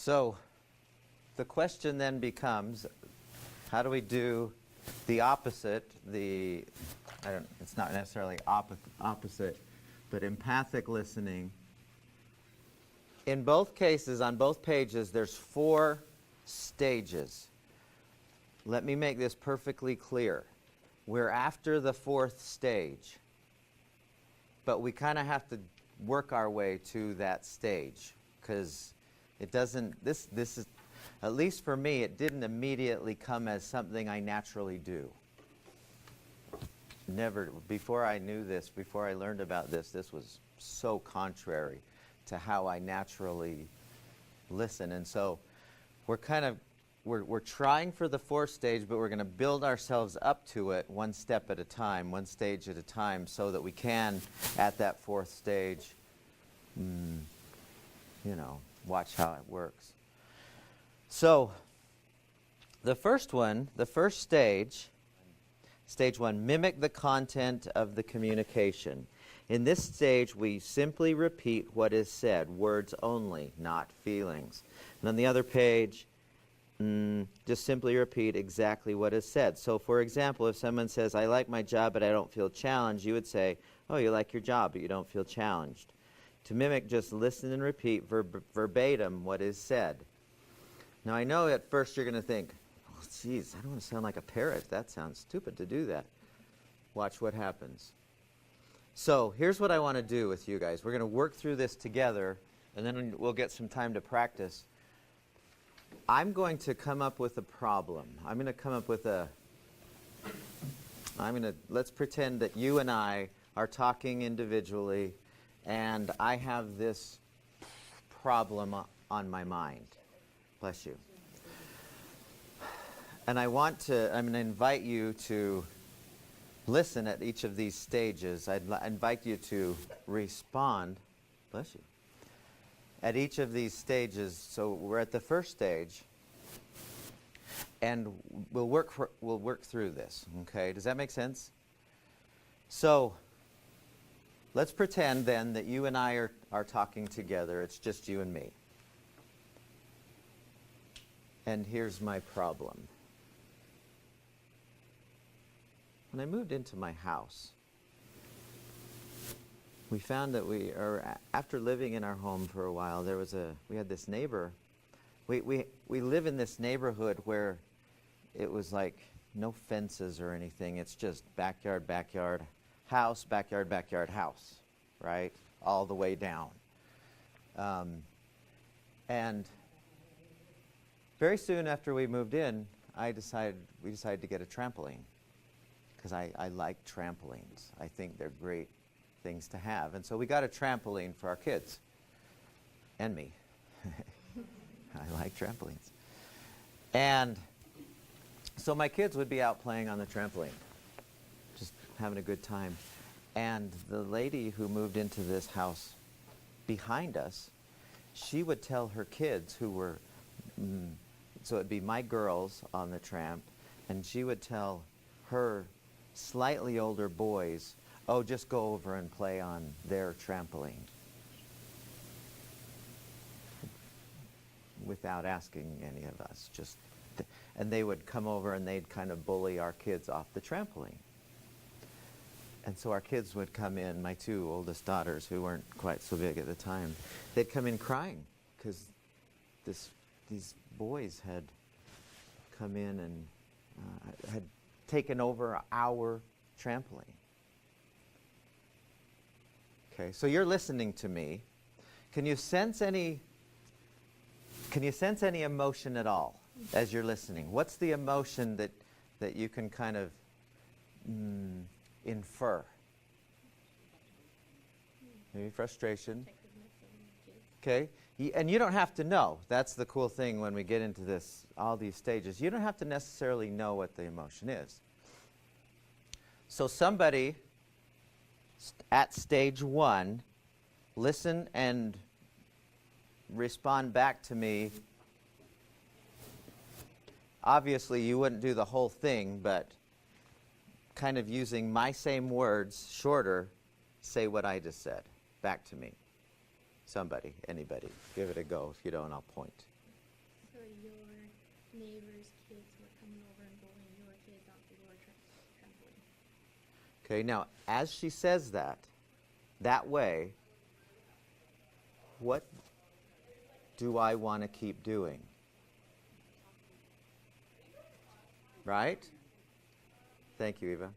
So the question then becomes, how do we do the opposite, it's not necessarily opposite, but empathic listening. In both cases, on both pages, there's 4 stages. Let me make this perfectly clear. We're after the 4th stage, but we kind of have to work our way to that stage, because it doesn't, this is, at least for me, it didn't immediately come as something I naturally do. Never, before I knew this, before I learned about this, this was so contrary to how I naturally listen. And so we're kind of, we're trying for the 4th stage, but we're going to build ourselves up to it one step at a time, one stage at a time, so that we can, at that 4th stage, watch how it works. So, the first one, the first stage, stage 1, mimic the content of the communication. In this stage, we simply repeat what is said, words only, not feelings. And on the other page, just simply repeat exactly what is said. So, for example, if someone says, I like my job, but I don't feel challenged, you would say, oh, you like your job, but you don't feel challenged. To mimic, just listen and repeat verbatim what is said. Now, I know at first you're going to think, oh, geez, I don't want to sound like a parrot. That sounds stupid to do that. Watch what happens. So, here's what I want to do with you guys. We're going to work through this together, and then we'll get some time to practice. I'm going to come up with a problem. I'm going to come up with let's pretend that you and I are talking individually, and I have this problem on my mind. Bless you. And I'm going to invite you to listen at each of these stages. I invite you to respond, bless you, at each of these stages. So we're at the first stage, and we'll work through this, okay? Does that make sense? So let's pretend then that you and I are talking together. It's just you and me. And here's my problem. When I moved into my house, we found that after living in our home for a while, we had this neighbor. We live in this neighborhood where it was like no fences or anything. It's just backyard, house, backyard, house, right? All the way down. And very soon after we moved in, we decided to get a trampoline, because I like trampolines. I think they're great things to have. And so we got a trampoline for our kids and me. I like trampolines. And so my kids would be out playing on the trampoline, just having a good time. And the lady who moved into this house behind us, she would tell her kids who were, so it'd be my girls on the tramp, and she would tell her slightly older boys, oh, just go over and play on their trampoline, without asking any of us. And they would come over and they'd kind of bully our kids off the trampoline. And so our kids would come in, my 2 oldest daughters, who weren't quite so big at the time, they'd come in crying because these boys had come in and had taken over our trampoline. Okay, so you're listening to me. Can you sense any emotion at all as you're listening? What's the emotion that you can kind of infer? Maybe frustration. Okay, and you don't have to know. That's the cool thing when we get into this, all these stages. You don't have to necessarily know what the emotion is. So somebody at stage 1, listen and respond back to me. Obviously, you wouldn't do the whole thing, but kind of using my same words, shorter, say what I just said back to me. Somebody, anybody, give it a go. If you don't, I'll point. sure your neighbor's kids were coming over and bullying your kids off the door trampoline. Okay, now, as she says that way, what do I want to keep doing? Right? Thank you, Eva.